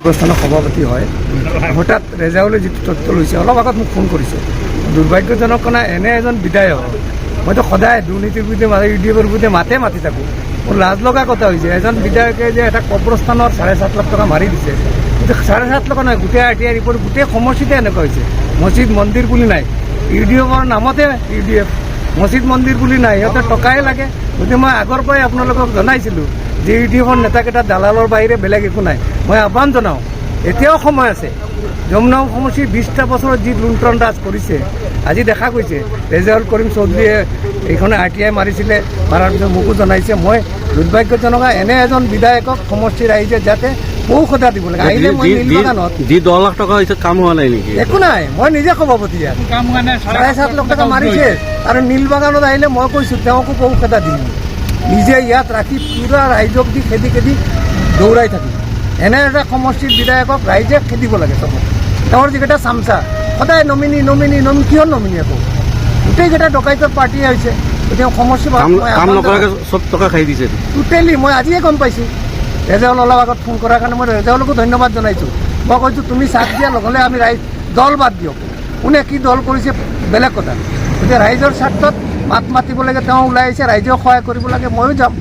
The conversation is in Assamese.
অনুষ্ঠানৰ সভাপতি হয়। হঠাৎ ৰেজাউলে যিটো তথ্য লৈছে অলপ আগত মোক ফোন কৰিছে। দুৰ্ভাগ্যজনক কাৰণে এনে এজন বিধায়ক মইতো সদায় দুৰ্নীতিৰ বিৰুদ্ধে ইউডিএফৰ বিৰুদ্ধে মাতি থাকোঁ। মোৰ লাজ লগা কথা হৈছে এজন বিধায়কে যে এটা কবৰস্থানৰ 7.5 লাখ টকা মাৰি দিছে। কিন্তু 7.5 লাখ নহয়, গোটেই RTI ৰিপৰ্ট গোটেই সমষ্টিতে এনেকুৱা হৈছে। মছজিদ মন্দিৰ বুলি নাই, ইউডিএফৰ নামতে ইউডিএফ, মছজিদ মন্দিৰ বুলি নাই, সিহঁতৰ টকাই লাগে। গতিকে মই আগৰ পৰাই আপোনালোকক জনাইছিলোঁ যে ইউডিএফৰ নেতাকেইটা দালালৰ বাহিৰে বেলেগ একো নাই। মই আহ্বান জনাওঁ, এতিয়াও সময় আছে। যমুনা সমষ্টিৰ 20টা বছৰত যি লুণ্ঠন ৰাজ কৰিছে, আজি দেখা গৈছে। ৰেজাউল কৰিম চৌধুৰীয়ে এইখনে RTI মাৰিছিলে, মাৰাৰ পিছত মোকো জনাইছে। মই দুৰ্ভাগ্যজনক এনে এজন বিধায়কক সমষ্টিৰ ৰাইজে যাতে পৌষধা দিব লাগে। আহিলে মই নীলবাগানত যি 10 লাখ টকা হৈছে কাম হোৱা নাই নেকি? একো নাই, মই নিজে সভাপতি ইয়াত 7.5 লাখ টকা মাৰিছে। আৰু নীলবাগানত আহিলে মই কৈছোঁ তেওঁকো পৌষধা দিম। নিজে ইয়াত ৰাখি পুৰা ৰাইজক দি খেদি দৌৰাই থাকিম। এনে এটা সমষ্টিৰ বিধায়কক ৰাইজে খেদিব লাগে। চবত তেওঁৰ যিকেইটা চামচা সদায় নমিনী কিহৰ নমিনী আকৌ গোটেইকেইটা ডকাইতৰ পাৰ্টি হৈছে। গতিকে সমষ্টি চব টকা খাই দিছে টোটেলি। মই আজিয়ে গম পাইছোঁ। ৰেজাউল অলপ আগত ফোন কৰাৰ কাৰণে মই ৰেজাউলকো ধন্যবাদ জনাইছোঁ। মই কৈছোঁ তুমি চাথ দিয়া নহ'লে আমি দল বাদ দিয়ক, কোনে কি দল কৰিছে বেলেগ কথা। গতিকে ৰাইজৰ স্বাৰ্থত মাতিব লাগে। তেওঁ ওলাই আহিছে, ৰাইজেও সহায় কৰিব লাগে, ময়ো যাম।